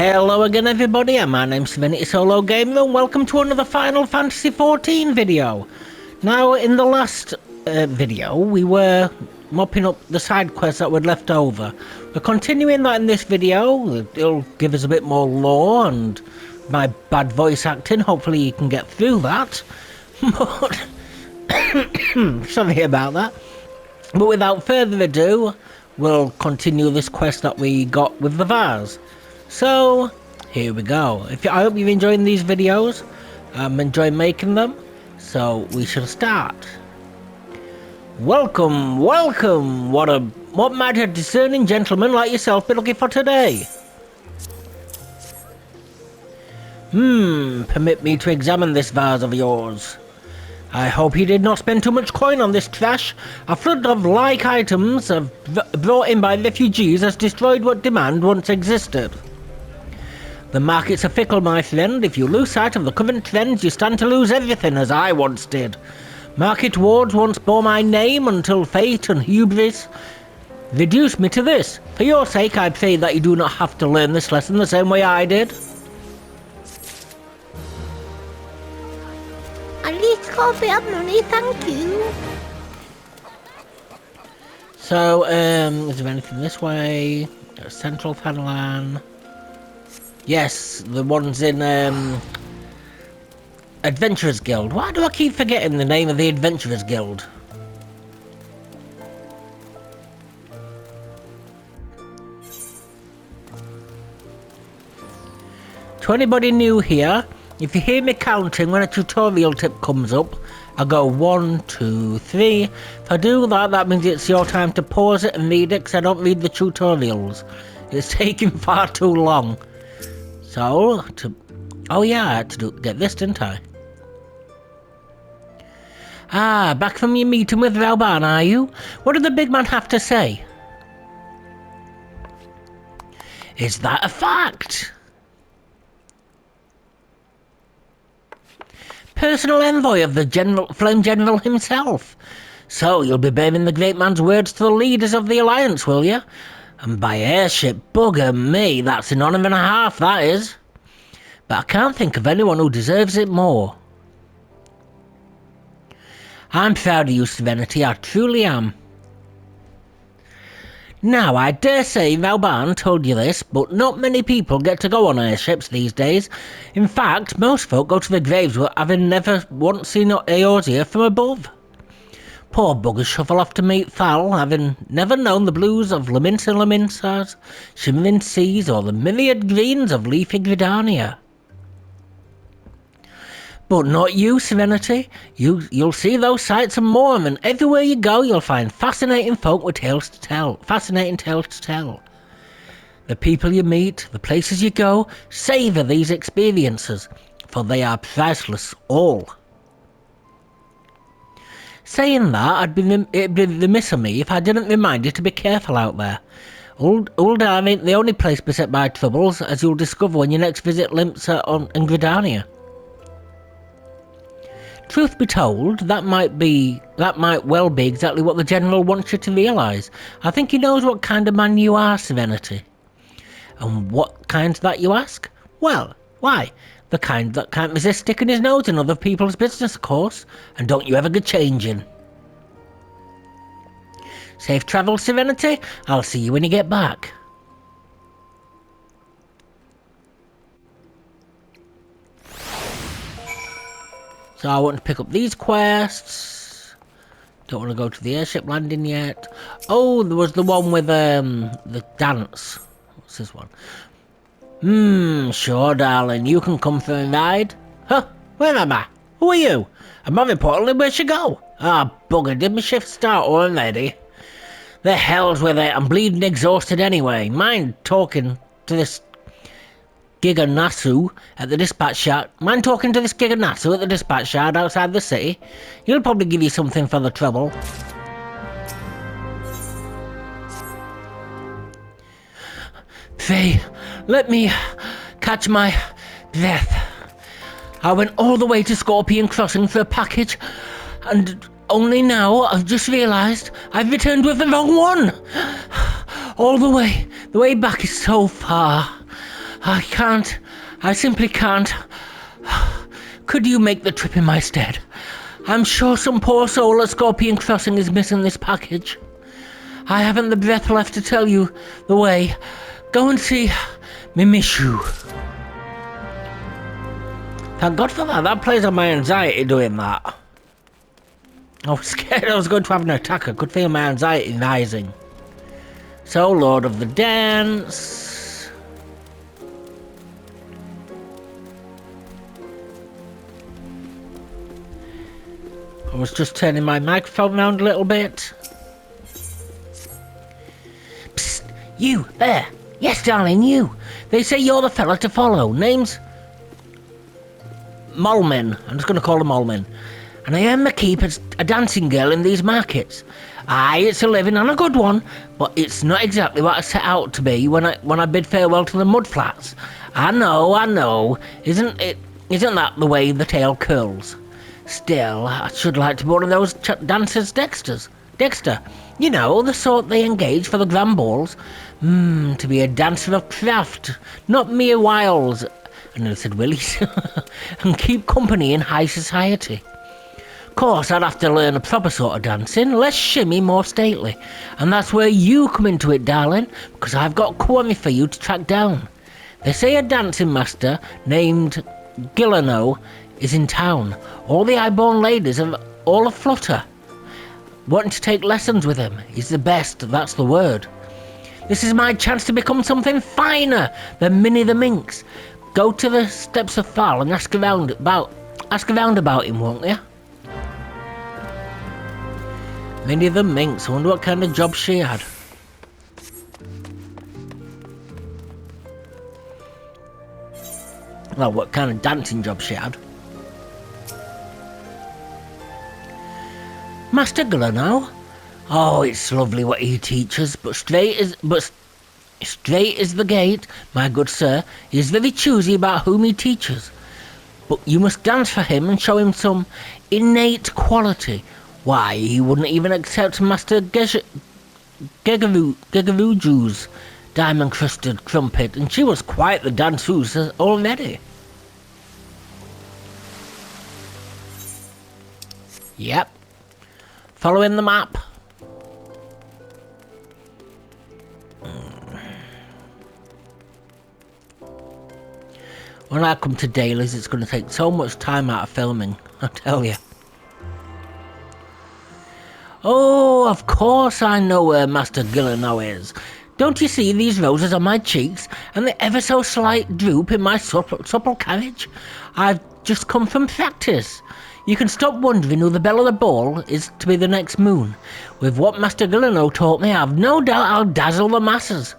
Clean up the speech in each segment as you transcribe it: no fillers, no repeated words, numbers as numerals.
Hello again everybody, and my name's SerenitySoloGamer and welcome to another Final Fantasy XIV video. Now in the last video we were mopping up the side quests that were left over. We're continuing that in this video. It'll give us a bit more lore and my bad voice acting, hopefully you can get through that. But sorry about that. But without further ado, we'll continue this quest that we got with the vase. So, here we go. I hope you're enjoying these videos. I'm enjoying making them. So, we shall start. Welcome, welcome! What might a discerning gentleman like yourself be looking for today? Permit me to examine this vase of yours. I hope you did not spend too much coin on this trash. A flood of like items brought in by refugees has destroyed what demand once existed. The markets are fickle, my friend. If you lose sight of the current trends, you stand to lose everything, as I once did. Market wards once bore my name until fate and hubris reduced me to this. For your sake, I pray that you do not have to learn this lesson the same way I did. At least got a bit of money, thank you. So, is there anything this way? Central Panlan. Yes, the ones in Adventurers Guild. Why do I keep forgetting the name of the Adventurers Guild? To anybody new here, if you hear me counting when a tutorial tip comes up, I go 1, 2, 3. If I do that, that means it's your time to pause it and read it, because I don't read the tutorials. It's taking far too long. So, oh yeah, I had to get this, didn't I? Ah, back from your meeting with Valban, are you? What did the big man have to say? Is that a fact? Personal envoy of the Flame General himself. So, you'll be bearing the great man's words to the leaders of the Alliance, will you? And by airship, bugger me, that's an honour and a half, that is. But I can't think of anyone who deserves it more. I'm proud of you, Serenity, I truly am. Now, I dare say Valban told you this, but not many people get to go on airships these days. In fact, most folk go to their graves having never once seen Eorzea from above. Poor buggers shuffle off to meet Thal, having never known the blues of Laminsa Laminsas, shimmering seas, or the myriad greens of leafy Gridania. But not you, Serenity. You'll see those sights and more, and everywhere you go you'll find fascinating folk with tales to tell. Fascinating tales to tell. The people you meet, the places you go, savour these experiences, for they are priceless, all. Saying that, it'd be remiss of me if I didn't remind you to be careful out there. Uldar ain't the only place beset by troubles, as you'll discover when you next visit Limsa and Gridania. Truth be told, that might well be exactly what the General wants you to realise. I think he knows what kind of man you are, Serenity. And what kind's that, you ask? Well, why? The kind that can't resist sticking his nose in other people's business, of course. And don't you ever get changing. Safe travels, Serenity. I'll see you when you get back. So I want to pick up these quests. Don't want to go to the airship landing yet. Oh, there was the one with the dance. What's this one? Sure, darling, you can come for a ride. Huh? Where am I? Who are you? And more importantly, where'd she go? Ah, bugger, did my shift start already? The hell's with it, I'm bleeding exhausted anyway. Mind talking to this Giga Nasu at the dispatch yard? Mind talking to this Giga Nasu at the dispatch yard outside the city? He'll probably give you something for the trouble. Faye, let me catch my breath. I went all the way to Scorpion Crossing for a package, and only now I've just realised I've returned with the wrong one. All the way back is so far. I can't. I simply can't. Could you make the trip in my stead? I'm sure some poor soul at Scorpion Crossing is missing this package. I haven't the breath left to tell you the way. Go and see me miss you. Thank God for that. That plays on my anxiety doing that. I was scared I was going to have an attack. I could feel my anxiety rising. So, Lord of the Dance. I was just turning my microphone around a little bit. Psst, you, there. Yes, darling, you. They say you're the fella to follow. Name's Molmin. I'm just going to call him Molmin. And I earn my keep as a dancing girl in these markets. Aye, it's a living and a good one, but it's not exactly what I set out to be when I bid farewell to the mudflats. I know. Isn't that the way the tale curls? Still, I should like to be one of those dancers Dexter. You know, the sort they engage for the grand balls. To be a dancer of craft, not mere wiles. I nearly said willies. And keep company in high society. Of course, I'd have to learn a proper sort of dancing, less shimmy, more stately. And that's where you come into it, darling, because I've got quarry for you to track down. They say a dancing master named Gillano is in town. All the high-born ladies are all aflutter, wanting to take lessons with him. He's the best, that's the word. This is my chance to become something finer than Minnie the Minx. Go to the Steps of Thal and ask around about him, won't you? Minnie the Minx, I wonder what kind of job she had. Well, what kind of dancing job she had. Master Glano? Oh, it's lovely what he teaches, but straight is the gate, my good sir. He is very choosy about whom he teaches. But you must dance for him and show him some innate quality. Why, he wouldn't even accept Master Gegaruju's diamond-crusted trumpet, and she was quite the danseuse already. Yep. Following the map. When I come to dailies, it's going to take so much time out of filming, I tell you. Oh, of course I know where Master Gillano is. Don't you see these roses on my cheeks and the ever so slight droop in my supple carriage? I've just come from practice. You can stop wondering who the belle of the ball is to be the next moon. With what Master Gillano taught me, I've no doubt I'll dazzle the masses.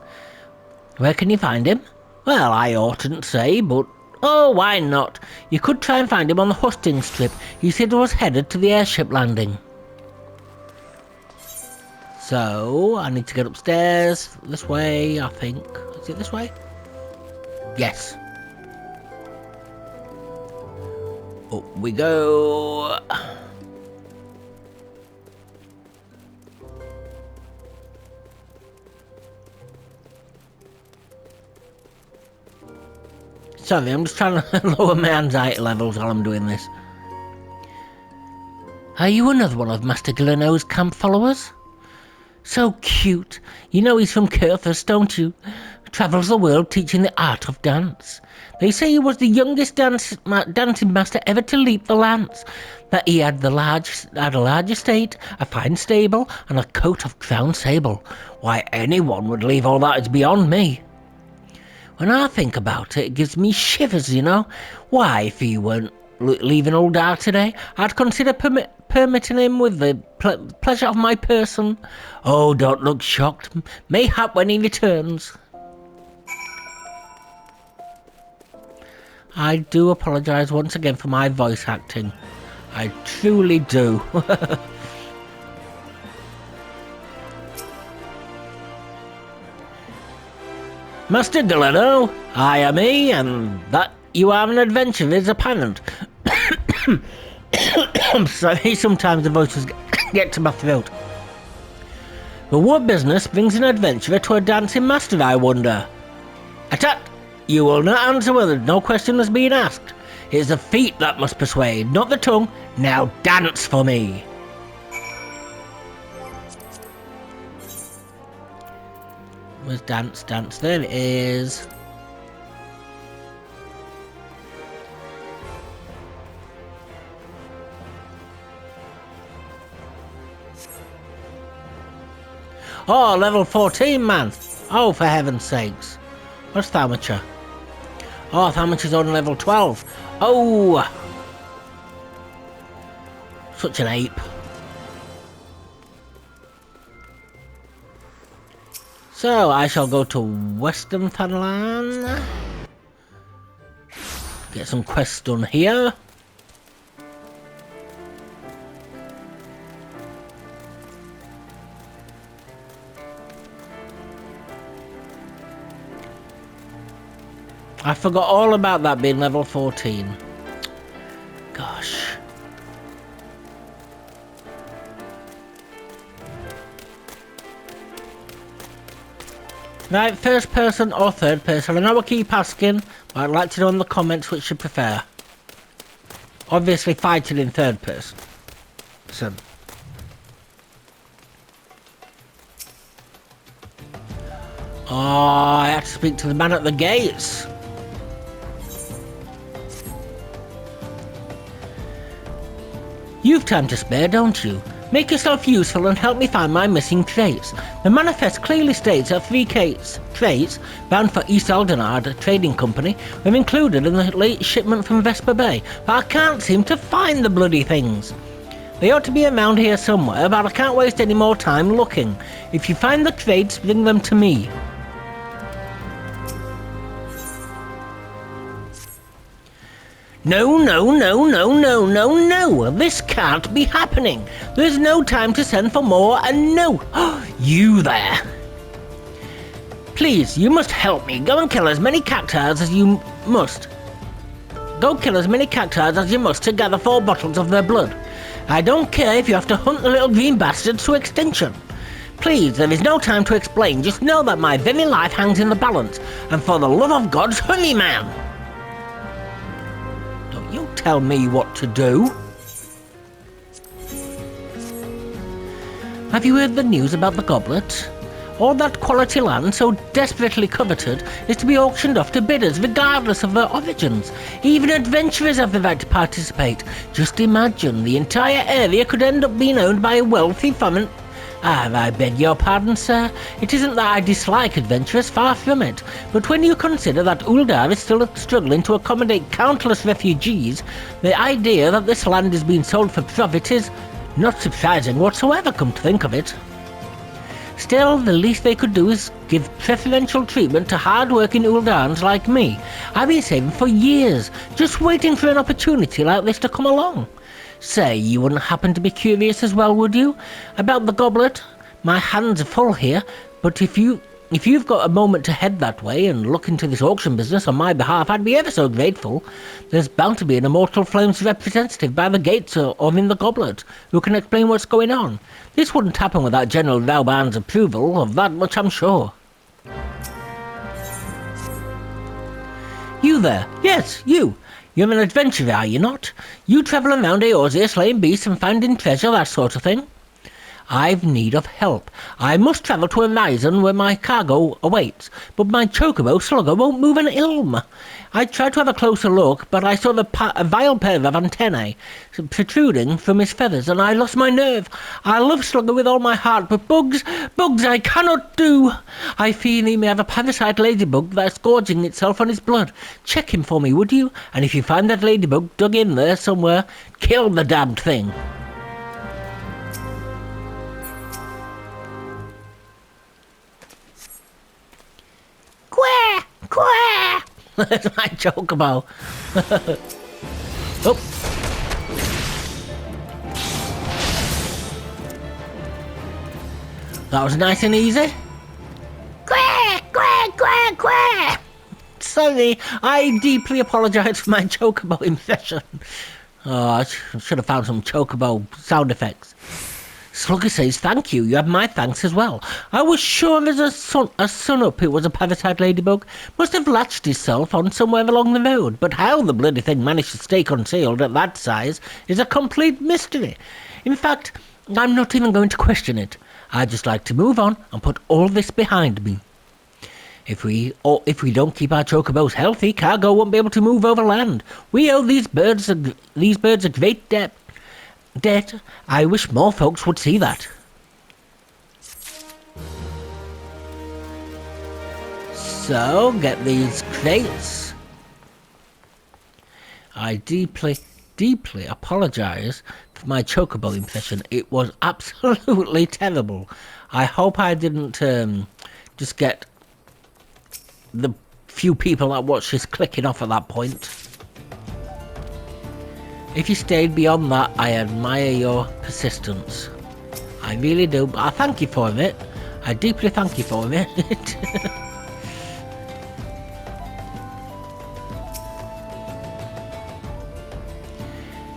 Where can you find him? Well, I oughtn't say, but... oh, why not? You could try and find him on the hustings trip. He said he was headed to the airship landing. So, I need to get upstairs, this way, I think. Is it this way? Yes. Up we go. Sorry, I'm just trying to lower my anxiety levels while I'm doing this. Are you another one of Master Gleno's camp followers? So cute. You know he's from Curthus, don't you? Travels the world teaching the art of dance. They say he was the youngest dancing master ever to leap the lance. That he had a large estate, a fine stable, and a coat of crown sable. Why anyone would leave all that is beyond me. When I think about it, it gives me shivers, you know. Why, if he weren't leaving old Dar today, I'd consider permitting him with the pleasure of my person. Oh, don't look shocked. Mayhap when he returns. I do apologise once again for my voice acting. I truly do. Master Delano, I am he, and that you are an adventurer is apparent. I'm sorry, sometimes the voices get to my throat. But what business brings an adventurer to a dancing master, I wonder? Attack! You will not answer whether no question has been asked. It is the feet that must persuade, not the tongue. Now dance for me. Where's dance? Dance. There it is. Oh, level 14, man. Oh, for heaven's sakes. What's Thaumature? Oh, Thaumachure's on level 12. Oh! Such an ape. So, I shall go to Western Thanalan. Get some quests done here. I forgot all about that being level 14. Gosh. Right, first person or third person. I know I keep asking, but I'd like to know in the comments which you prefer. Obviously fighting in third person. So. Oh, I have to speak to the man at the gates. You've time to spare, don't you? Make yourself useful and help me find my missing traits. The manifest clearly states that 3 traits bound for East Aldenard Trading Company were included in the late shipment from Vesper Bay, but I can't seem to find the bloody things. They ought to be around here somewhere, but I can't waste any more time looking. If you find the traits, bring them to me. No, no, no, no, no, no, no! This can't be happening! There's no time to send for more, and no! You there! Please, you must help me. Go and kill as many cactuars as you must. Go kill as many cactuars as you must to gather 4 bottles of their blood. I don't care if you have to hunt the little green bastards to extinction. Please, there is no time to explain. Just know that my very life hangs in the balance, and for the love of God, hurry, man! You tell me what to do. Have you heard the news about the goblet? All that quality land so desperately coveted is to be auctioned off to bidders regardless of their origins. Even adventurers have the right to participate. Just imagine, the entire area could end up being owned by a wealthy foreign... I beg your pardon, sir. It isn't that I dislike adventurers, far from it. But when you consider that Uldar is still struggling to accommodate countless refugees, the idea that this land is being sold for profit is not surprising whatsoever, come to think of it. Still, the least they could do is give preferential treatment to hard-working Uldans like me. I've been saving for years, just waiting for an opportunity like this to come along. Say, you wouldn't happen to be curious as well, would you? About the goblet? My hands are full here, but if you've got a moment to head that way and look into this auction business on my behalf, I'd be ever so grateful. There's bound to be an Immortal Flames representative by the gates or in the goblet who can explain what's going on. This wouldn't happen without General Vauban's approval, of that much I'm sure. You there? Yes, you. You're an adventurer, are you not? You travel around Eorzea slaying beasts and finding treasure, that sort of thing? I've need of help. I must travel to Horizon where my cargo awaits, but my chocobo slugger won't move an ilm. I tried to have a closer look, but I saw a vile pair of antennae protruding from his feathers, and I lost my nerve. I love Slugger with all my heart, but bugs I cannot do. I fear he may have a parasite ladybug that's gorging itself on his blood. Check him for me, would you? And if you find that ladybug dug in there somewhere, kill the damned thing. Quack! Quack! That's my chocobo. Oh. That was nice and easy. Quack! Quack! Quack! Quack! Sorry, I deeply apologise for my chocobo impression. Oh, I should have found some chocobo sound effects. Slugger says thank you. You have my thanks as well. I was sure there's a sun up who was a parasite ladybug. Must have latched himself on somewhere along the road. But how the bloody thing managed to stay concealed at that size is a complete mystery. In fact, I'm not even going to question it. I'd just like to move on and put all this behind me. If we don't keep our chocobos healthy, cargo won't be able to move over land. We owe these birds a great debt. I wish more folks would see that. So, get these crates. I deeply apologise for my chocobo impression. It was absolutely terrible. I hope I didn't just get the few people that watch this clicking off at that point. If you stayed beyond that, I admire your persistence. I really do, but I thank you for it. I deeply thank you for it.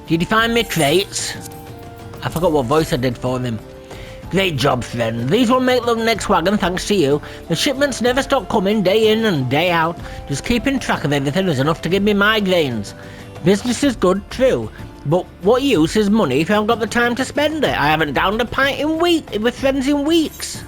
Did you find me crates? I forgot what voice I did for him. Great job, friend. These will make the next wagon thanks to you. The shipments never stop coming, day in and day out. Just keeping track of everything is enough to give me migraines. Business is good, true, but what use is money if you haven't got the time to spend it? I haven't downed a pint with friends in weeks.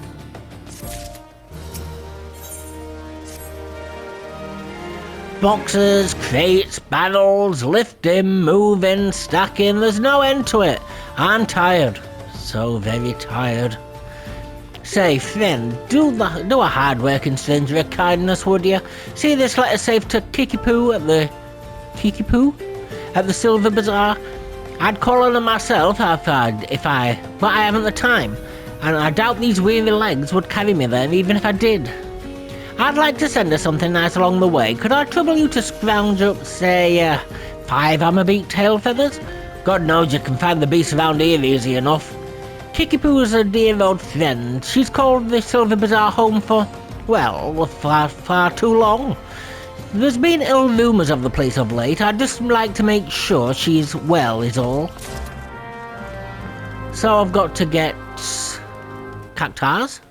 Boxes, crates, barrels, lifting, moving, stacking, there's no end to it. I'm tired. So very tired. Say, friend, do a hard-working stranger a kindness, would you? See this letter saved to Kikipoo at the Silver Bazaar? I'd call on her myself but I haven't the time, and I doubt these weary legs would carry me there even if I did. I'd like to send her something nice along the way. Could I trouble you to scrounge up, say, 5 hammerbeak tail feathers? God knows you can find the beasts around here easy enough. Kikipoo is a dear old friend. She's called the Silver Bazaar home for, well, far too long. There's been ill rumours of the place of late. I'd just like to make sure she's well is all. So I've got to get cactus.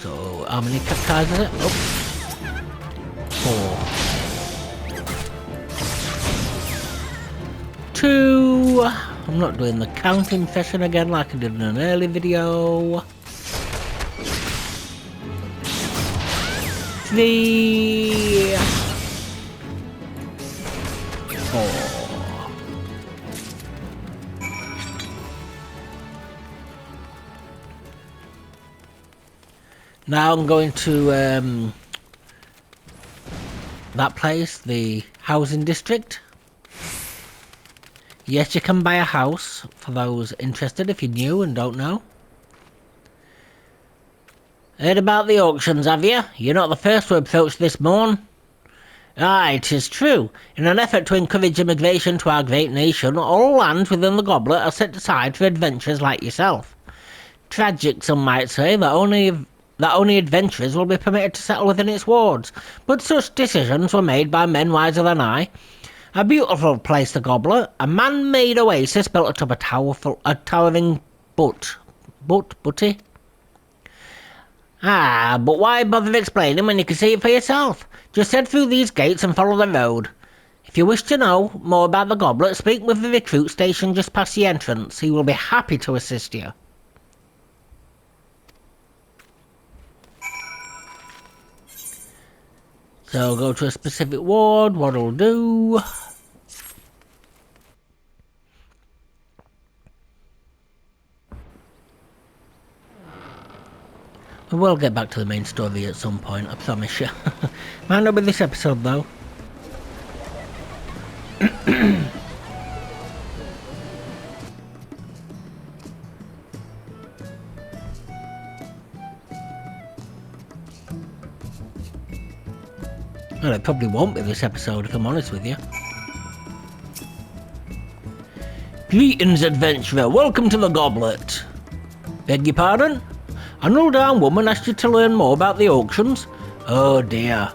So how many cactus is it? Oh. 4. 2. I'm not doing the counting session again like I did in an early video. 3. 4. Now I'm going to that place, the housing district. Yes, you can buy a house for those interested if you're new and don't know. Heard about the auctions, have you? You're not the first to approach this morn. Aye, 'tis true. In an effort to encourage immigration to our great nation, all lands within the goblet are set aside for adventurers like yourself. Tragic, some might say, that only adventurers will be permitted to settle within its wards, but such decisions were made by men wiser than I. A beautiful place, the Goblet. A man-made oasis built atop a towering butty. Ah, but why bother explaining when you can see it for yourself? Just head through these gates and follow the road. If you wish to know more about the Goblet, speak with the recruit station just past the entrance. He will be happy to assist you. So go to a specific ward, what'll do. We'll get back to the main story at some point, I promise you. Might not be this episode though. Well, it probably won't be this episode if I'm honest with you. Greetings, adventurer. Welcome to the Goblet. Beg your pardon? An old-down woman asked you to learn more about the auctions? Oh dear.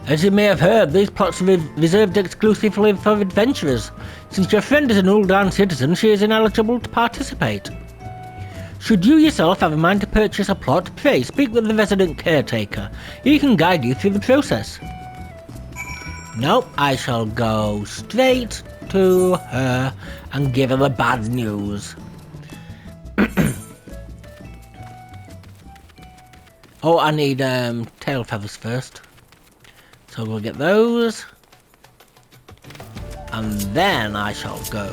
As you may have heard, these plots are reserved exclusively for adventurers. Since your friend is an Uldan citizen, she is ineligible to participate. Should you yourself have a mind to purchase a plot, pray speak with the resident caretaker. He can guide you through the process. Nope, I shall go straight to her and give her the bad news. Oh, I need tail feathers first. So we'll get those. And then I shall go.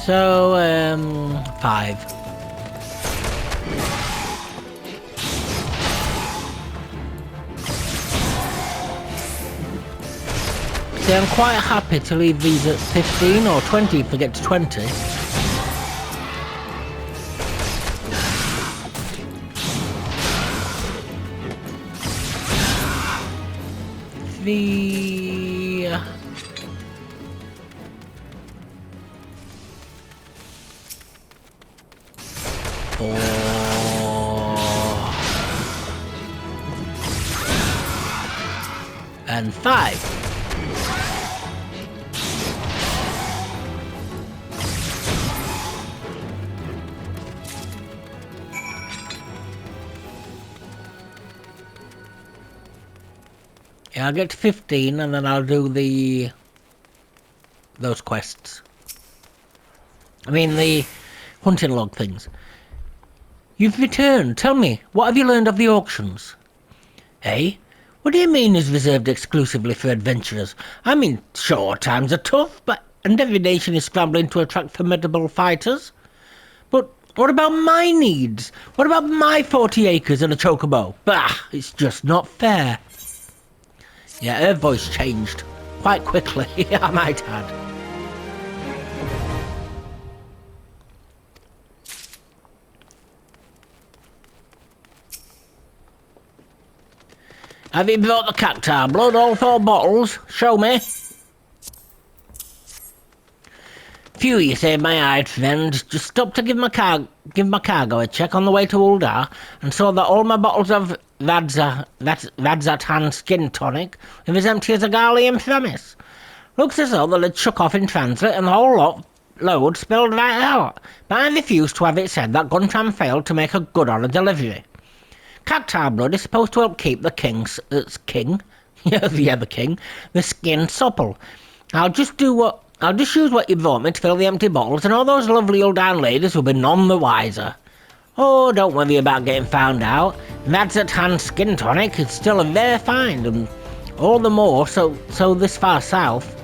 So, 5. See, I'm quite happy to leave these at 15 or 20 if we get to 20. And 5. Yeah, I'll get to 15 and then I'll do those quests. I mean the hunting log things. You've returned. Tell me, what have you learned of the auctions? Hey? What do you mean is reserved exclusively for adventurers? I mean, sure, times are tough, and every nation is scrambling to attract formidable fighters. But what about my needs? What about my 40 acres and a chocobo? Bah, it's just not fair. Yeah, her voice changed. Quite quickly, I might add. Have you brought the cacti blood, all 4 bottles? Show me. Phew, you saved my hide, friend. Just stopped to give my cargo a check on the way to Uldar, and saw that all my bottles of Radzatan skin tonic were as empty as a Garlean premise. Looks as though they'd chuck off in transit and the whole load spilled right out, but I refuse to have it said that Guntram failed to make a good on a delivery. Cacti blood is supposed to help keep the king, the skin supple. I'll just use what you brought me to fill the empty bottles, and all those lovely old down ladies will be none the wiser. Oh, don't worry about getting found out. Radzatan skin tonic is still a rare find, and all the more this far south.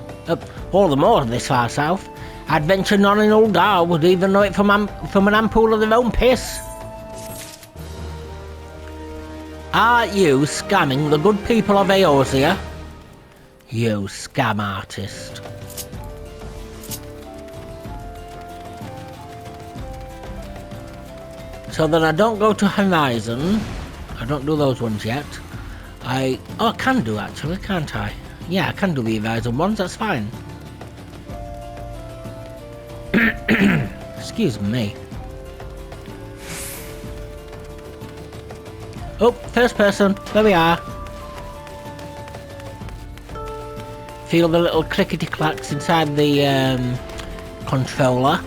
I'd venture none in Uldar would even know it from an ampoule of their own piss. Are you scamming the good people of Eorzea? You scam artist. So then I don't go to Horizon. I don't do those ones yet. I can do actually, can't I? Yeah, I can do the Horizon ones, that's fine. Excuse me. Oh, first person. There we are. Feel the little clickety-clacks inside the controller.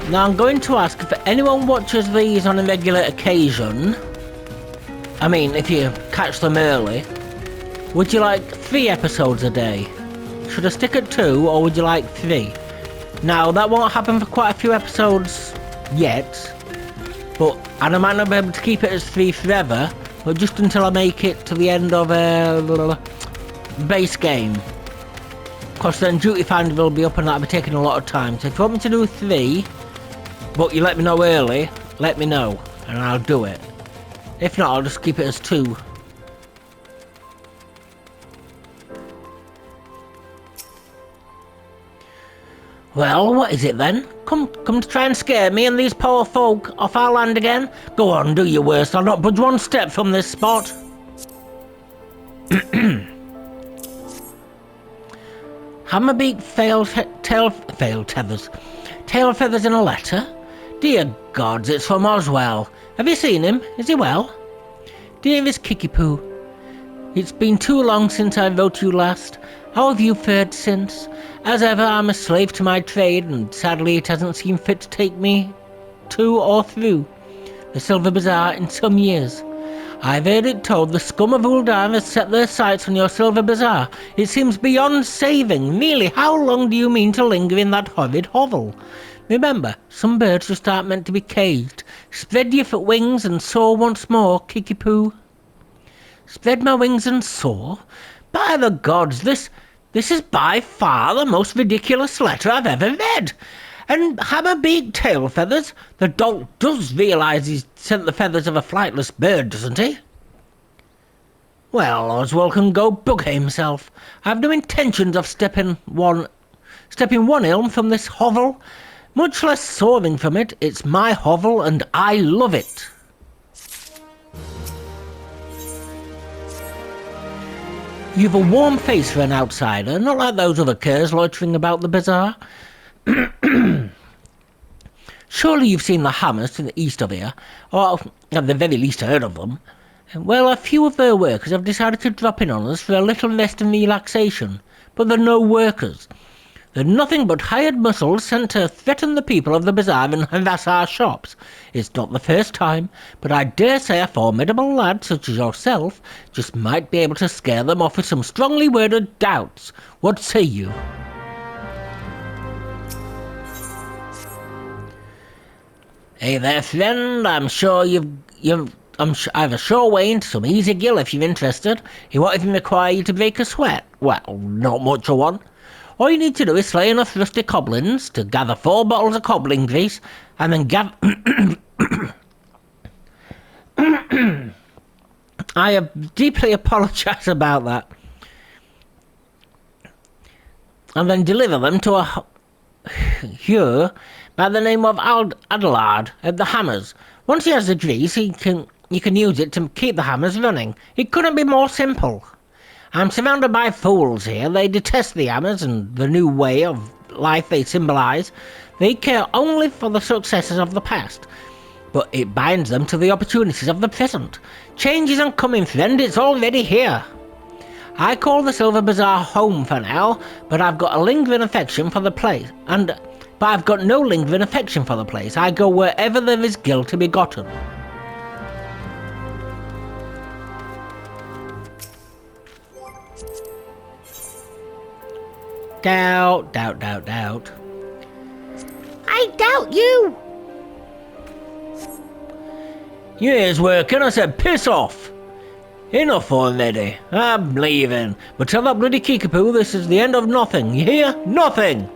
Now I'm going to ask if anyone watches these on a regular occasion. I mean, if you catch them early. Would you like 3 episodes a day? Should I stick at 2 or would you like 3? Now, that won't happen for quite a few episodes yet, and I might not be able to keep it as 3 forever, but just until I make it to the end of base game. Of course, then Duty Finder will be up and that'll be taking a lot of time, so if you want me to do 3, but you let me know early, let me know, and I'll do it. If not, I'll just keep it as 2. Well, what is it then? Come to try and scare me and these poor folk off our land again? Go on, do your worst. I'll not budge one step from this spot. Hammerbeak tail feathers in a letter? Dear gods, it's from Oswell. Have you seen him? Is he well? Dearest Kickapoo, it's been too long since I wrote you last. How have you fared since? As ever, I'm a slave to my trade, and sadly it hasn't seen fit to take me to or through the Silver Bazaar in some years. I've heard it told the scum of Uldar has set their sights on your Silver Bazaar. It seems beyond saving. Really, how long do you mean to linger in that horrid hovel? Remember, some birds just aren't meant to be caged. Spread your wings and soar once more, Kickapoo. Spread my wings and soar? By the gods, this is by far the most ridiculous letter I've ever read. And Hammerbeak tail feathers? The dolt does realise he's sent the feathers of a flightless bird, doesn't he? Well, Oswald can go bugger himself. I've no intentions of stepping one elm from this hovel, much less soaring from it. It's my hovel and I love it. You've a warm face for an outsider, not like those other curs loitering about the bazaar. Surely you've seen the hammers to the east of here, or at the very least heard of them. Well, a few of their workers have decided to drop in on us for a little rest and relaxation, but they're no workers. They're nothing but hired muscles sent to threaten the people of the bazaar and harass our shops. It's not the first time, but I dare say a formidable lad such as yourself just might be able to scare them off with some strongly worded doubts. What say you? Hey there, friend. I'm sure I've a sure way into some easy gill if you're interested. It won't even require you to break a sweat. Well, not much of one. All you need to do is slay enough rusty coblins to gather 4 bottles of cobbling grease, and then I deeply apologise about that. And then deliver them to a here by the name of Adelard at the hammers. Once he has the grease, you can use it to keep the hammers running. It couldn't be more simple. I'm surrounded by fools here. They detest the hammers and the new way of life they symbolise. They care only for the successes of the past, but it binds them to the opportunities of the present. Change isn't coming, friend. It's already here. I call the Silver Bazaar home for now, but I've got a lingering affection for the place, but I've got no lingering affection for the place. I go wherever there is gill to be gotten. Doubt. I doubt you. Your ears working? I said piss off. Enough already. I'm leaving. But tell that bloody Kickapoo this is the end of nothing. You hear? Nothing.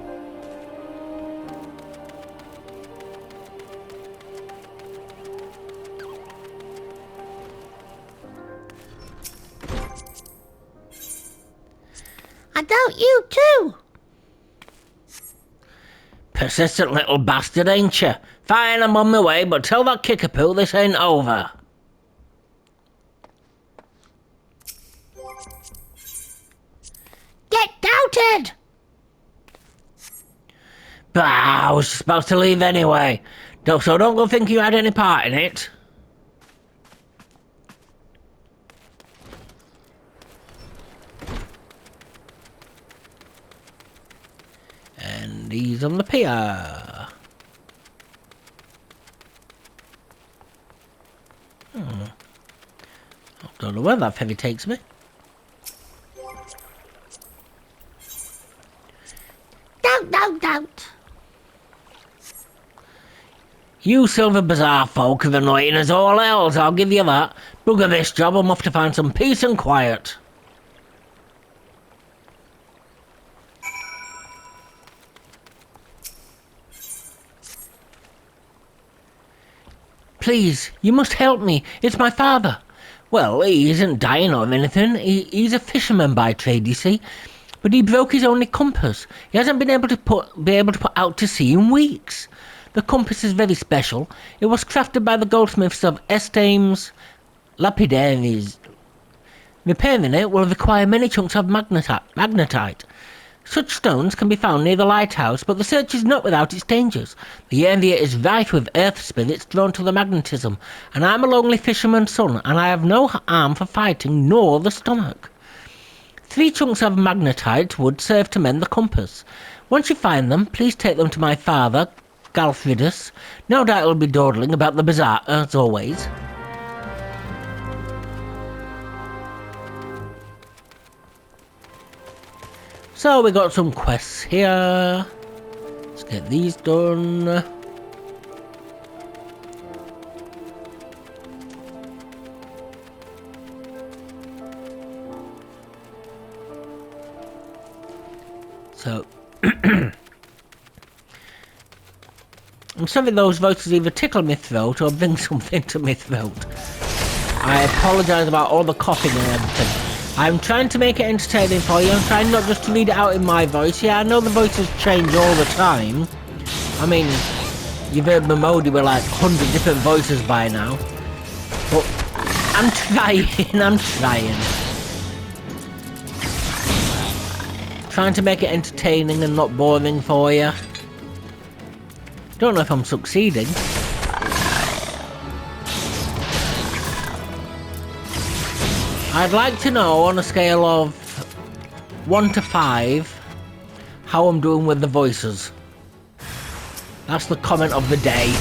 I doubt you too. Persistent little bastard, ain't you? Fine, I'm on my way, but tell that Kickapoo this ain't over. Get doubted. Bah, I was supposed to leave anyway. So don't go think you had any part in it. And he's on the pier. Don't know where that ferry takes me. Doubt. You Silver Bazaar folk are annoying as all else, I'll give you that. Bugger this job, I'm off to find some peace and quiet. Please, you must help me. It's my father. Well, he isn't dying or anything. He's a fisherman by trade, you see. But he broke his only compass. He hasn't been able to put out to sea in weeks. The compass is very special. It was crafted by the goldsmiths of Estames Lapidaries. Repairing it will require many chunks of magnetite. Such stones can be found near the lighthouse, but the search is not without its dangers. The area is rife with earth spirits drawn to the magnetism, and I'm a lonely fisherman's son, and I have no arm for fighting, nor the stomach. 3 chunks of magnetite would serve to mend the compass. Once you find them, please take them to my father, Galfridus. No doubt he'll be dawdling about the bazaar, as always. So we got some quests here. Let's get these done. So I'm sorry those voices either tickle my throat or bring something to my throat. I apologise about all the coughing and everything. I'm trying to make it entertaining for you. I'm trying not just to read it out in my voice. Yeah, I know the voices change all the time. I mean, you've heard Momodi with like 100 different voices by now. But I'm trying. Trying to make it entertaining and not boring for you. Don't know if I'm succeeding. I'd like to know on a scale of 1 to 5 how I'm doing with the voices. That's the comment of the day.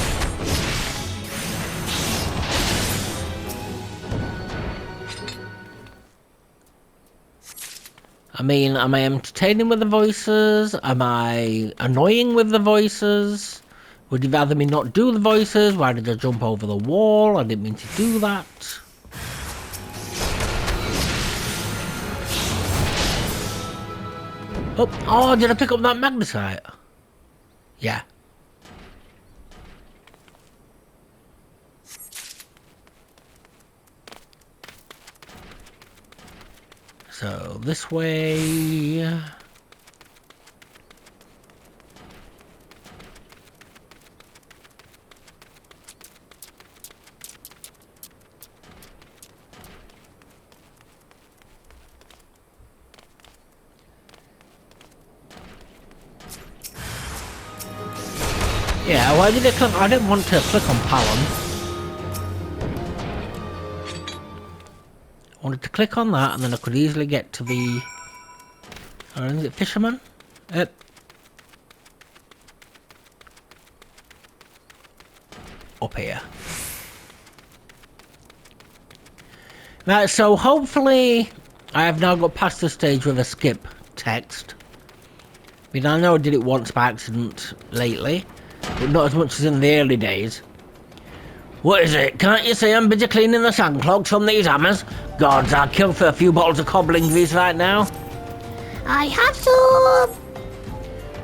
I mean, am I entertaining with the voices? Am I annoying with the voices? Would you rather me not do the voices? Why did I jump over the wall? I didn't mean to do that. Oh, did I pick up that magnesite? Yeah. So, this way... Yeah, why did I click? I didn't want to click on Palom. I wanted to click on that and then I could easily get to the... is it Fisherman? Yep. Up here. Right, so hopefully I have now got past the stage with a skip text. I mean, I know I did it once by accident lately, but not as much as in the early days. What is it? Can't you see I'm busy cleaning the sand clogs from these hammers? Gods, I'd kill for a few bottles of cobbling grease right now. I have some.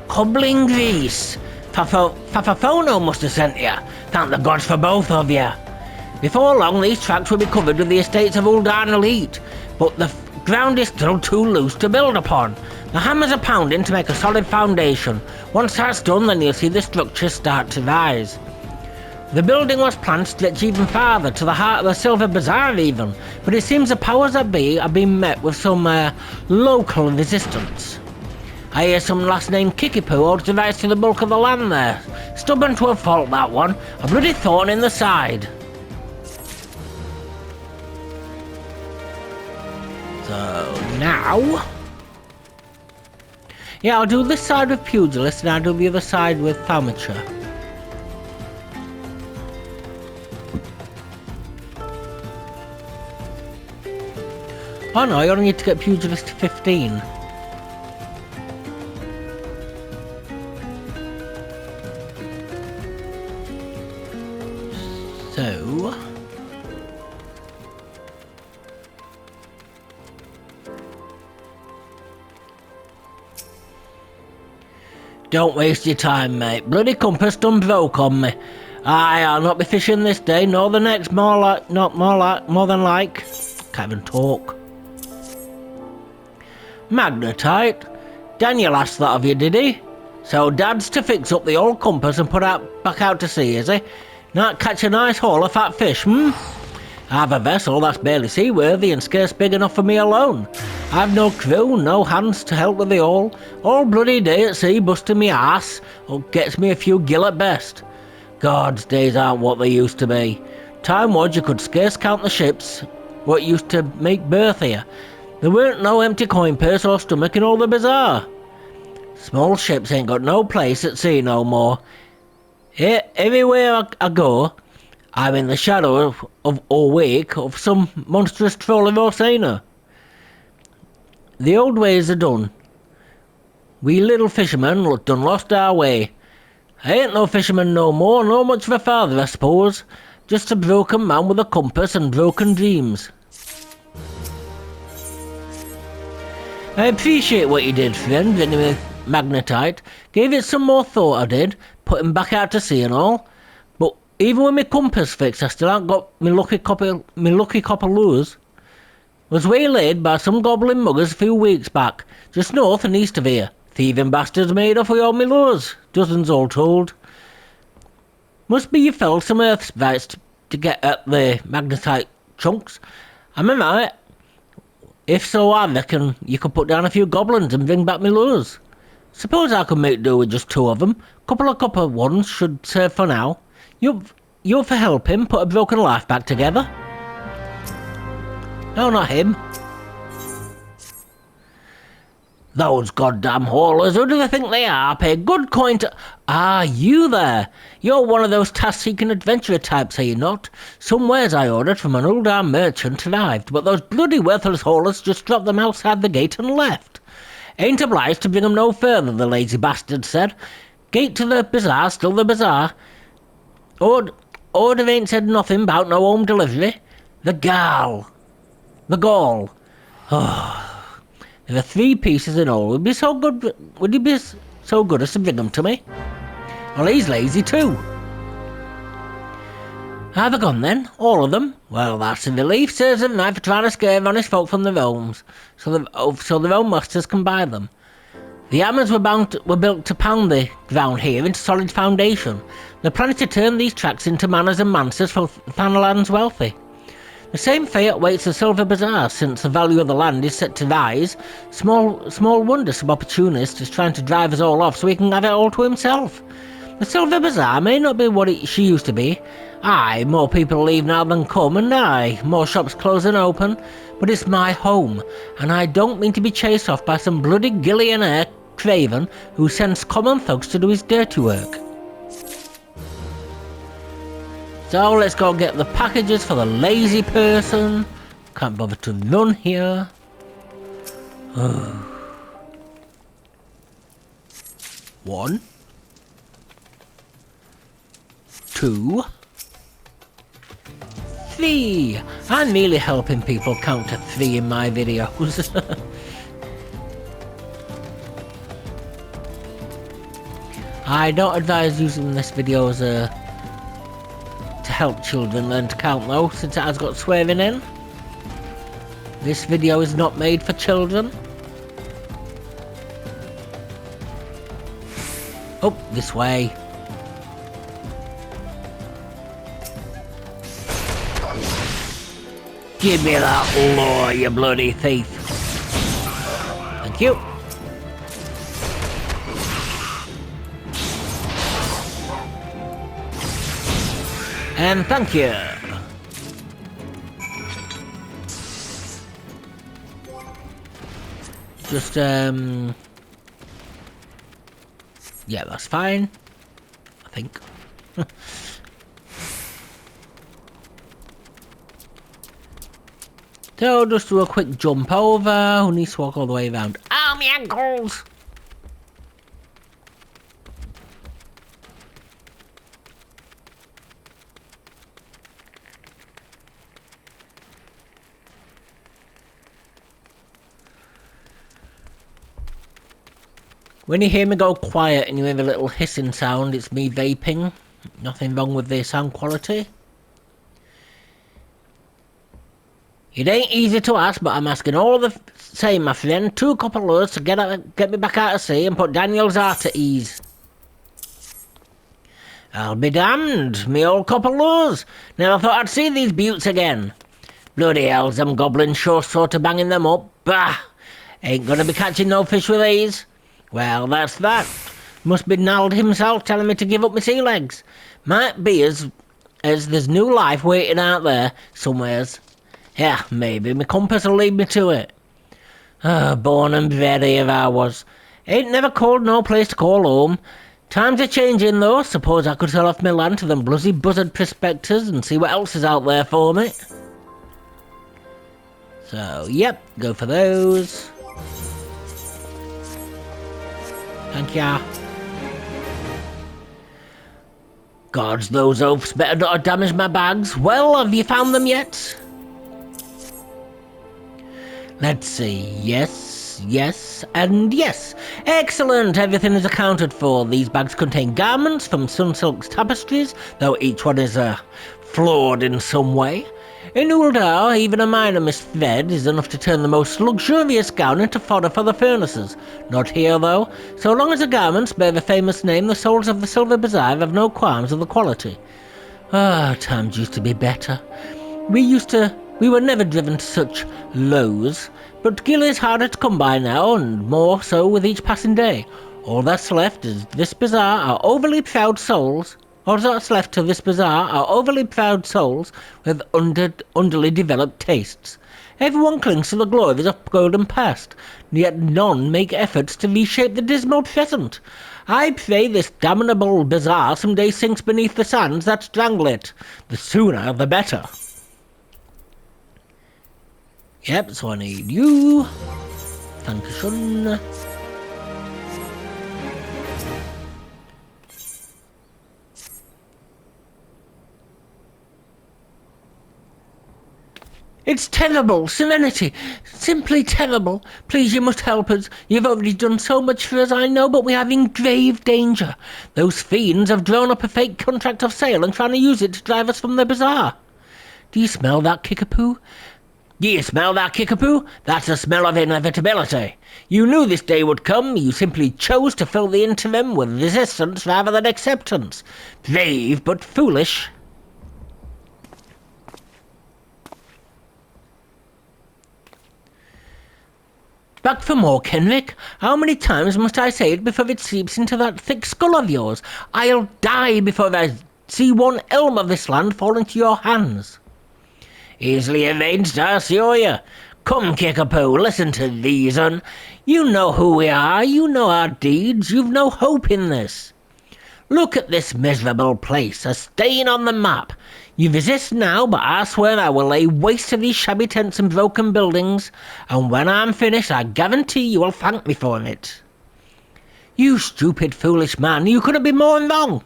Cobbling grease? Fafafono must have sent you. Thank the gods for both of you. Before long, these tracks will be covered with the estates of Uldan Elite, but the ground is still too loose to build upon. The hammers are pounding to make a solid foundation. Once that's done, then you'll see the structure start to rise. The building was planned to stretch even farther, to the heart of the Silver Bazaar even, but it seems the powers that be are being met with some local resistance. I hear some last name Kikipu holds the rights to the bulk of the land there. Stubborn to a fault, that one. A bloody thorn in the side. So, now... yeah, I'll do this side with Pugilist and I'll do the other side with Thaumaturge. Oh no, you only need to get Pugilist to 15. So... don't waste your time, mate. Bloody compass done broke on me. I'll not be fishing this day, nor the next, more than like. Can't even talk. Magnetite? Daniel asked that of you, did he? So Dad's to fix up the old compass and put back out to sea, is he? Not catch a nice haul of fat fish, hmm? I've a vessel that's barely seaworthy and scarce big enough for me alone. I've no crew, no hands to help with the all bloody day at sea busting me ass, or gets me a few gill at best. God's days aren't what they used to be. Time was you could scarce count the ships what used to make berth here. There weren't no empty coin purse or stomach in all the bazaar. Small ships ain't got no place at sea no more. Everywhere I go, I'm in the shadow of or wake of some monstrous trolling volcano. The old ways are done. We little fishermen done lost our way. I ain't no fisherman no more, no much of a father I suppose. Just a broken man with a compass and broken dreams. I appreciate what you did, friend, Vinny Magnetite. Gave it some more thought I did, put him back out to sea and all. But even with my compass fixed, I still ain't got me lucky copper lures. Was waylaid by some goblin muggers a few weeks back, just north and east of here. Thieving bastards made off with all my lures, dozens all told. Must be you fell some earth rights to get at the magnetite chunks. Am I right? If so, I reckon you could put down a few goblins and bring back my lures. Suppose I could make do with just 2 of them. Couple of copper ones should serve for now. You for helping put a broken life back together? No, not him. Those goddamn haulers, who do they think they are? Pay good coin to... Ah, you there. You're one of those task-seeking adventurer types, are you not? Some wares I ordered from an old-arm merchant arrived, but those bloody worthless haulers just dropped them outside the gate and left. Ain't obliged to bring them no further, the lazy bastard said. Gate to the bazaar, still the bazaar. Order ain't said nothing about no home delivery. The gall. Oh... There are 3 pieces in all. Would he be so good as to bring them to me? Well, he's lazy too. Have they gone then? All of them? Well, that's a relief. Serves them right for trying to scare honest folk from the realms, so their own masters can buy them. The hammers were built to pound the ground here into solid foundation. They're planning to turn these tracks into manors and manses for Thanalan's wealthy. The same fate awaits the Silver Bazaar, since the value of the land is set to rise. Small wonder some opportunist is trying to drive us all off so he can have it all to himself. The Silver Bazaar may not be what she used to be. Aye, more people leave now than come, and aye, more shops close than open. But it's my home, and I don't mean to be chased off by some bloody gillionaire craven who sends common thugs to do his dirty work. So let's go get the packages for the lazy person. Can't bother to run here. 1, 2, 3. I'm really helping people count to 3 in my videos. I don't advise using this video as to help children learn to count though, since it has got swearing in. This video is not made for children. Oh, this way. Give me that lore, you bloody thief. Thank you. And thank you. Just, yeah, that's fine, I think. So, just do a quick jump over. Who needs to walk all the way around? Ow, my ankles! When you hear me go quiet and you hear a little hissing sound, it's me vaping. Nothing wrong with the sound quality. It ain't easy to ask, but I'm asking all the same, my friend. 2 copper lures to get me back out of sea and put Daniel's heart at ease. I'll be damned, me old copper lures. Never thought I'd see these beauts again. Bloody hell, them goblins sure sort of banging them up. Bah! Ain't gonna be catching no fish with these. Well, that's that. Must be Nald himself telling me to give up my sea legs. Might be as there's new life waiting out there somewheres. Yeah, maybe my compass will lead me to it. Born and bred here I was. Ain't never called no place to call home. Times are changing though. Suppose I could sell off my land to them bloody buzzard prospectors and see what else is out there for me. So, yep, go for those. Thank ya. Gods, those oafs better not have damaged my bags. Well, have you found them yet? Let's see. Yes, yes, and yes. Excellent. Everything is accounted for. These bags contain garments from Sunsilk's tapestries, though each one is flawed in some way. In Uldar, even a minor misthread is enough to turn the most luxurious gown into fodder for the furnaces. Not here, though. So long as the garments bear the famous name, the souls of the Silver Bazaar have no qualms of the quality. Times used to be better. We were never driven to such lows, but Gil is harder to come by now, and more so with each passing day. All that's left is this bazaar are overly proud souls. All that's left to this bazaar are overly proud souls with underly developed tastes. Everyone clings to the glories of golden past, yet none make efforts to reshape the dismal present. I pray this damnable bazaar someday sinks beneath the sands that strangle it. The sooner the better. Yep, so I need you. Thank you, son. It's terrible, Serenity. Simply terrible. Please, you must help us. You've already done so much for us, I know, but we are in grave danger. Those fiends have drawn up a fake contract of sale and trying to use it to drive us from the bazaar. Do you smell that, Kickapoo? Do you smell that, Kickapoo? That's the smell of inevitability. You knew this day would come. You simply chose to fill the interim with resistance rather than acceptance. Brave but foolish. Back for more, Kenrick. How many times must I say it before it seeps into that thick skull of yours? I'll die before I see one elm of this land fall into your hands. Easily arranged, I assure you. Come, Kickapoo, listen to reason. You know who we are, you know our deeds, you've no hope in this. Look at this miserable place, a stain on the map. You resist now, but I swear I will lay waste to these shabby tents and broken buildings, and when I'm finished, I guarantee you will thank me for it. You stupid, foolish man, you couldn't be more wrong.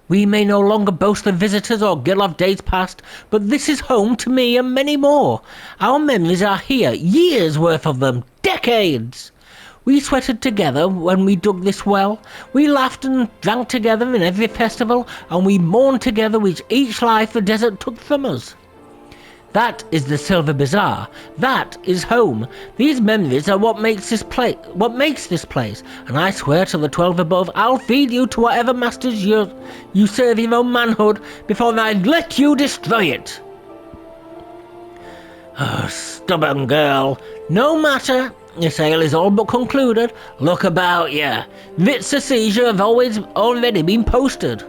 We may no longer boast of visitors or gill of days past, but this is home to me and many more. Our memories are here, years worth of them, decades. We sweated together when we dug this well. We laughed and drank together in every festival, and we mourned together with each life the desert took from us. That is the Silver Bazaar. That is home. These memories are what makes this place. And I swear to the 12 above, I'll feed you to whatever masters you serve your own manhood before I let you destroy it. Oh, stubborn girl. No matter. Your sale is all but concluded. Look about you. Writs of seizure have already been posted.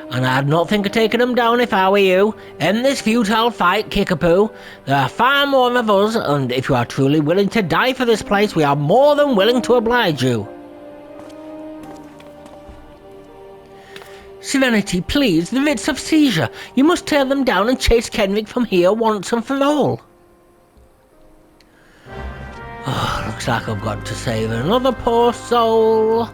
And I'd not think of taking them down if I were you. End this futile fight, Kickapoo. There are far more of us, and if you are truly willing to die for this place, we are more than willing to oblige you. Serenity, please, the writs of seizure. You must tear them down and chase Kenrick from here once and for all. Oh, looks like I've got to save another poor soul.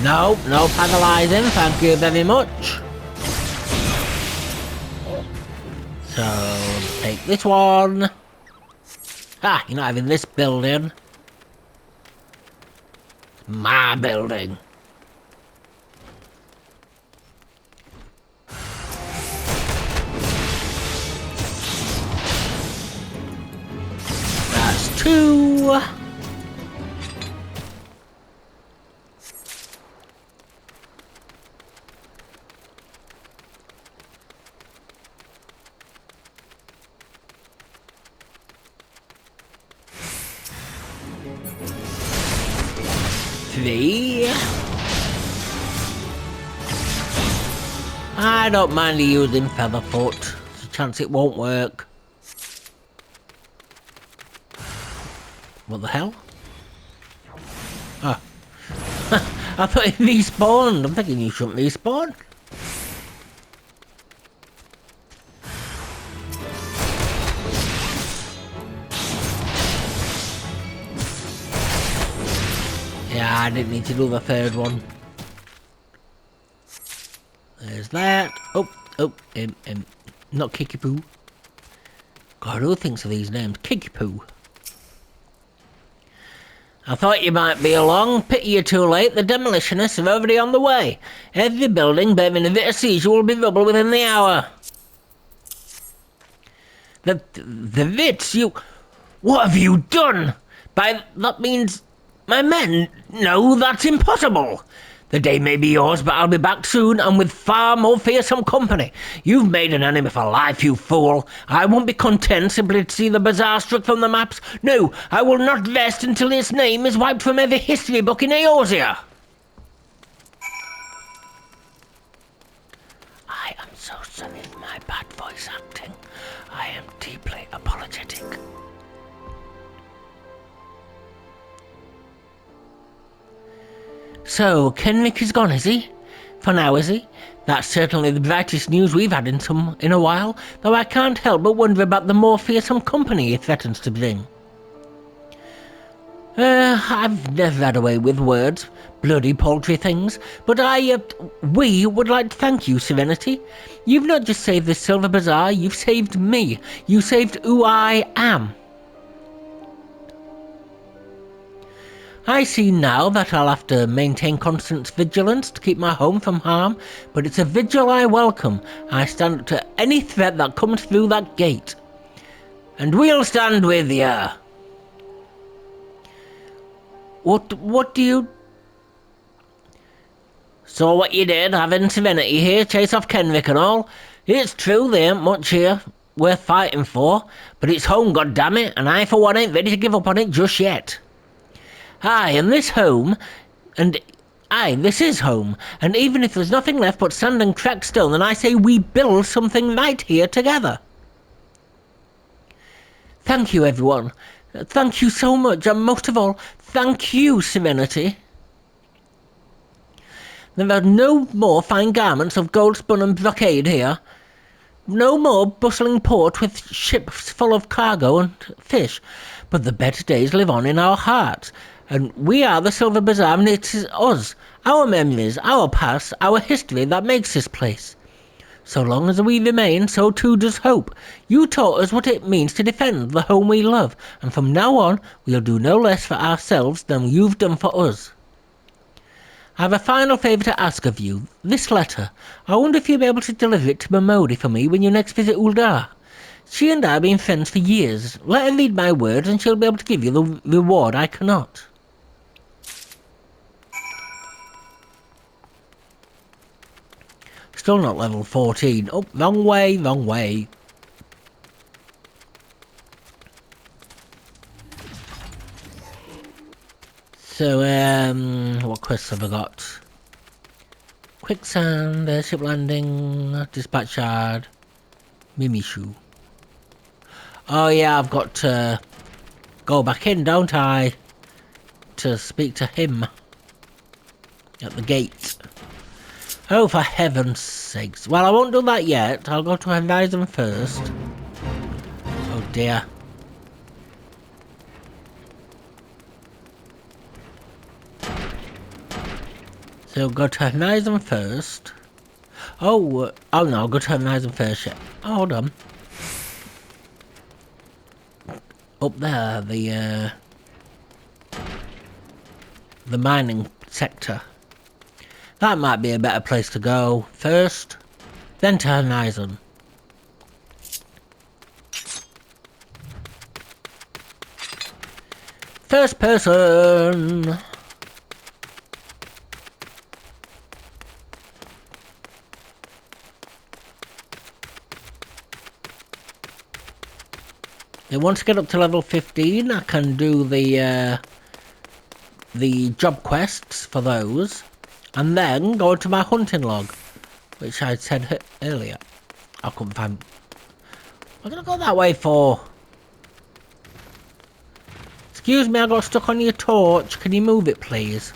No paralyzing, thank you very much. So, take this one. Ha, you're not having this building. It's my building. That's two. maybe. I don't mind you using Featherfoot. There's a chance it won't work. What the hell? Oh. I thought it respawned. I'm thinking you shouldn't respawn. Yeah, I didn't need to do the third one. There's that. Oh, not Kickapoo. God, who thinks of these names? Kickapoo. I thought you might be along. Pity you're too late. The demolitionists are already on the way. Every building bearing a bit of seizure will be rubble within the hour. The Vits, you... What have you done? That means... My men? No, that's impossible. The day may be yours, but I'll be back soon and with far more fearsome company. You've made an enemy for life, you fool. I won't be content simply to see the bazaar struck from the maps. No, I will not rest until its name is wiped from every history book in Eorzea. I am so sorry for my bad voice acting. I am deeply apologetic. So, Kenrick is gone, is he? For now, is he? That's certainly the brightest news we've had in a while, though I can't help but wonder about the more fearsome company it threatens to bring. I've never had a way with words, bloody paltry things, but we would like to thank you, Serenity. You've not just saved the Silver Bazaar, you've saved me. You saved who I am. I see now that I'll have to maintain constant vigilance to keep my home from harm, but it's a vigil I welcome. I stand up to any threat that comes through that gate. And we'll stand with ya. What do you... Saw what you did, having Serenity here, chase off Kenrick and all. It's true, there ain't much here worth fighting for, but it's home, goddammit, and I for one ain't ready to give up on it just yet. Aye, and this is home, and even if there's nothing left but sand and cracked stone, then I say we build something right here together. Thank you, everyone. Thank you so much, and most of all, thank you, Serenity. There are no more fine garments of gold spun and brocade here. No more bustling port with ships full of cargo and fish, but the better days live on in our hearts. And we are the Silver Bazaar, and it is us, our memories, our past, our history that makes this place. So long as we remain, so too does hope. You taught us what it means to defend the home we love, and from now on, we'll do no less for ourselves than you've done for us. I have a final favour to ask of you. This letter. I wonder if you'll be able to deliver it to Mamodi for me when you next visit Uldar. She and I have been friends for years. Let her read my words, and she'll be able to give you the reward I cannot. Still not level 14. Oh, wrong way, wrong way. So, what quests have I got? Quicksand, airship landing, dispatch yard, Mimishu. Oh yeah, I've got to go back in, don't I? To speak to him at the gate. Oh, for heaven's sakes. Well, I won't do that yet. I'll go to Horizon first. Oh dear. So go to Horizon first. Oh no, go to Horizon first. Yeah. Oh, hold on. Up there, the mining sector. That might be a better place to go first, then to Horizon. First person! And once I get up to level 15, I can do the the job quests for those, and then go to my hunting log, which I said earlier. I couldn't find... What did I go that way for? Excuse me, I got stuck on your torch. Can you move it, please?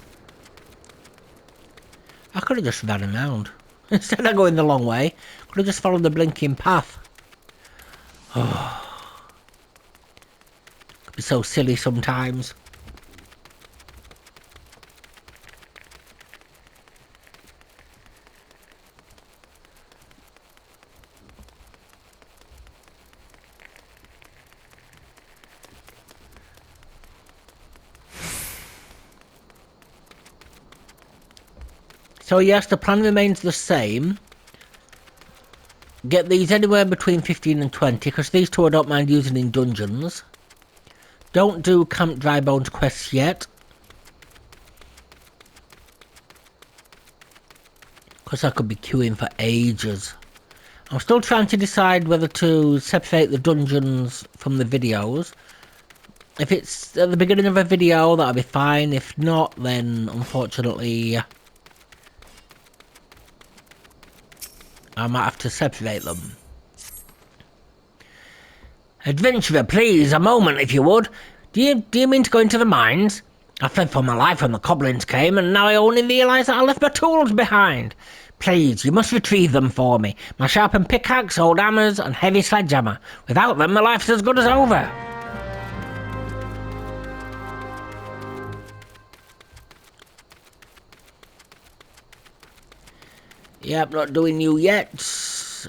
I could have just ran around. Instead of going the long way, could have just followed the blinking path. Oh. Could be so silly sometimes. So yes, the plan remains the same. Get these anywhere between 15 and 20, because these two I don't mind using in dungeons. Don't do Camp Dry Bones quests yet, because I could be queuing for ages. I'm still trying to decide whether to separate the dungeons from the videos. If it's at the beginning of a video, that'll be fine. If not, then unfortunately I might have to separate them. Adventurer, please, a moment if you would. Do you mean to go into the mines? I fled for my life when the goblins came, and now I only realise that I left my tools behind. Please, you must retrieve them for me. My sharpened pickaxe, old hammers, and heavy sledgehammer. Without them, my life's as good as over. Yep, not doing you yet.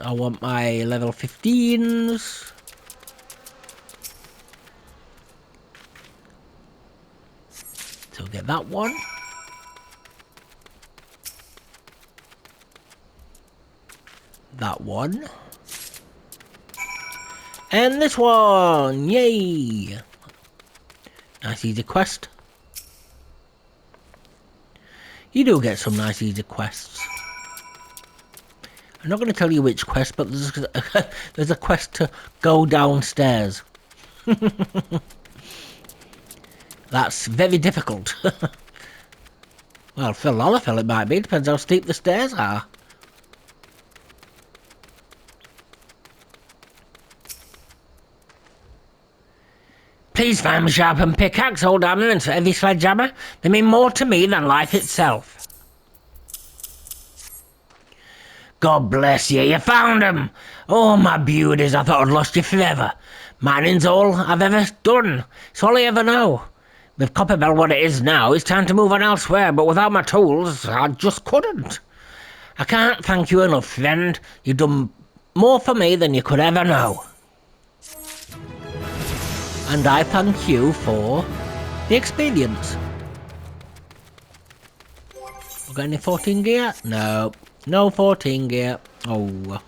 I want my level 15s. So get that one. That one. And this one! Yay! Nice easy quest. You do get some nice easy quests. I'm not going to tell you which quest, but there's a quest to go downstairs. That's very difficult. Well, for Lolafel it might be. Depends how steep the stairs are. Please find me sharpened pickaxe, old hammer, and heavy sledgehammer. They mean more to me than life itself. God bless you, you found them! Oh, my beauties, I thought I'd lost you forever. Mining's all I've ever done. It's all I ever know. With Copperbell what it is now, it's time to move on elsewhere, but without my tools, I just couldn't. I can't thank you enough, friend. You've done more for me than you could ever know. And I thank you for the experience. Got any 14 gear? No. No 14 gear. Oh.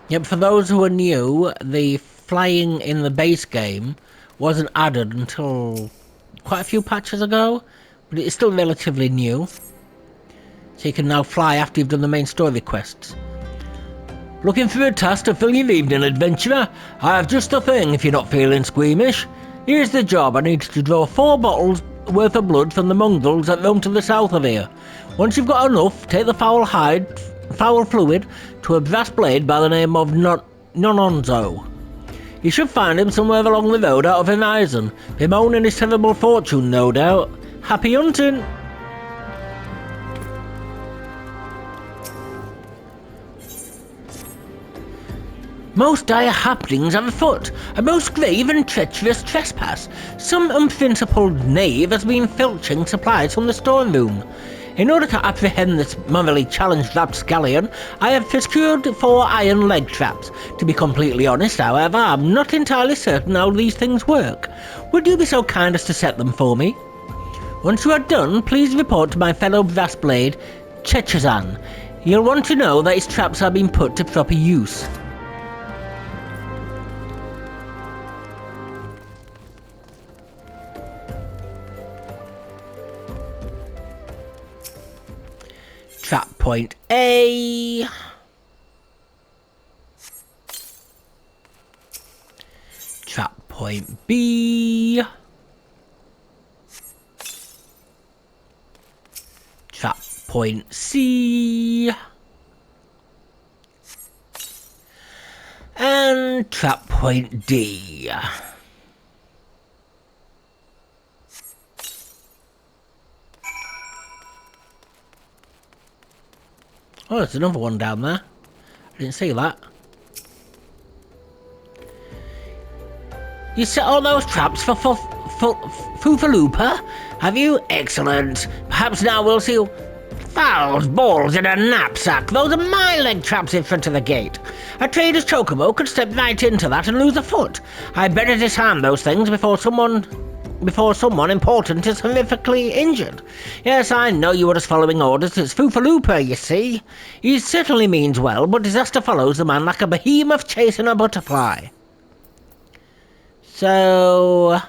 Yep, for those who are new, the flying in the base game wasn't added until quite a few patches ago, but it's still relatively new. So you can now fly after you've done the main story quests. Looking for a task to fill your evening, adventurer? I have just the thing if you're not feeling squeamish. Here's the job. I need to draw 4 bottles worth of blood from the mongrels that roam to the south of here. Once you've got enough, take the foul fluid to a brass blade by the name of Nononzo. You should find him somewhere along the road out of Horizon, bemoaning his terrible fortune, no doubt. Happy hunting! Most dire happenings are afoot, a most grave and treacherous trespass. Some unprincipled knave has been filching supplies from the storeroom. In order to apprehend this morally challenged rapscallion, I have procured 4 iron leg traps. To be completely honest, however, I'm not entirely certain how these things work. Would you be so kind as to set them for me? Once you are done, please report to my fellow brass blade, Chechazan. You'll want to know that his traps are being put to proper use. point A. Trap point B. Trap point C. And trap point D. Oh, there's another one down there. I didn't see that. You set all those traps for Foofaloopa, have you? Excellent. Perhaps now we'll see fowls, balls in a knapsack. Those are my leg traps in front of the gate. A trader's chocobo could step right into that and lose a foot. I'd better disarm those things before someone important is horrifically injured. Yes, I know you were just following orders. It's Foofaloopa, you see. He certainly means well, but disaster follows the man like a behemoth chasing a butterfly. So...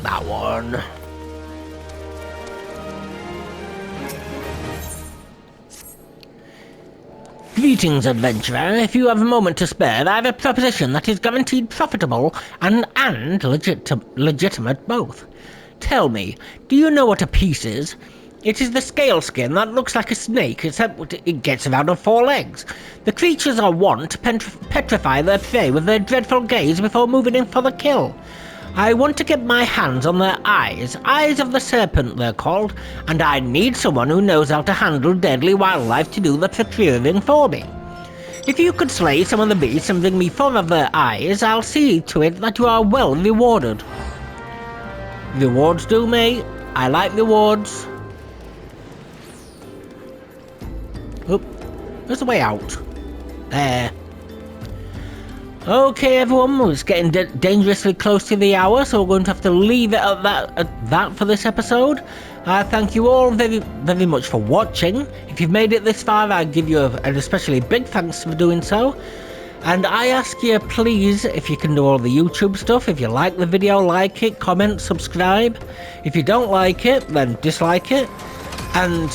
that one. Greetings, adventurer. If you have a moment to spare, I have a proposition that is guaranteed profitable and legitimate both. Tell me, do you know what a piece is? It is the scale skin that looks like a snake, except it gets around on 4 legs. The creatures are wont to petrify their prey with their dreadful gaze before moving in for the kill. I want to get my hands on their eyes of the serpent they're called, and I need someone who knows how to handle deadly wildlife to do the procuring for me. If you could slay some of the beasts and bring me 4 of their eyes, I'll see to it that you are well rewarded. Rewards do, mate. I like rewards. Oop, there's a way out. There. Okay, everyone, it's getting dangerously close to the hour, so we're going to have to leave it at that for this episode. Thank you all very, very much for watching. If you've made it this far, I give you an especially big thanks for doing so. And I ask you, please, if you can do all the YouTube stuff, if you like the video, like it, comment, subscribe. If you don't like it, then dislike it. And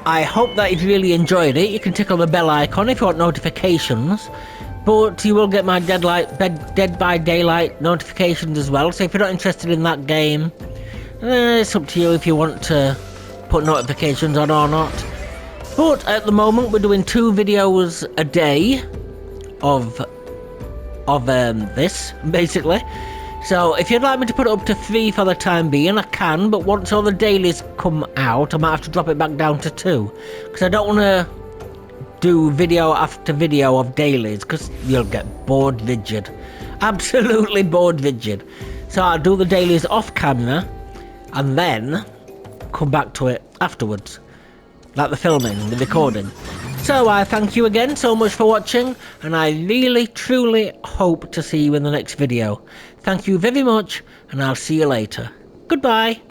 I hope that if you really enjoyed it, you can tickle the bell icon if you want notifications. But you will get my Dead by Daylight notifications as well, so if you're not interested in that game, it's up to you if you want to put notifications on or not. But at the moment we're doing 2 videos a day of this, basically. So if you'd like me to put it up to 3 for the time being, I can, but once all the dailies come out, I might have to drop it back down to 2. Because I don't want to do video after video of dailies, because you'll get bored rigid. Absolutely bored rigid. So I'll do the dailies off camera and then come back to it afterwards, like the filming, the recording. So I thank you again so much for watching, and I really truly hope to see you in the next video. Thank you very much, and I'll see you later. Goodbye.